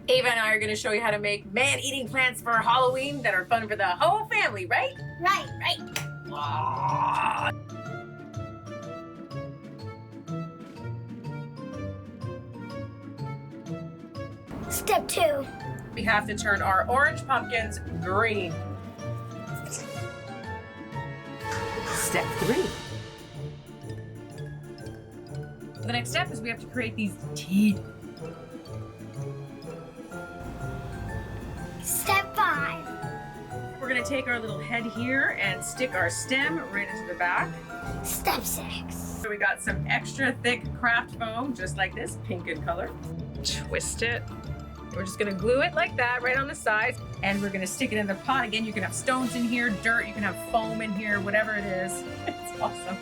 Ava and I are gonna show you how to make man-eating plants for Halloween that are fun for the whole family, right? Right. Ah. Step 2. We have to turn our orange pumpkins green. Step 3. The next step is we have to create these teeth. Step 5. We're gonna take our little head here and stick our stem right into the back. Step 6. So we got some extra thick craft foam, just like this, pink in color. Twist it. We're just gonna glue it like that, right on the sides, and we're gonna stick it in the pot. Again, you can have stones in here, dirt, you can have foam in here, whatever it is. It's awesome.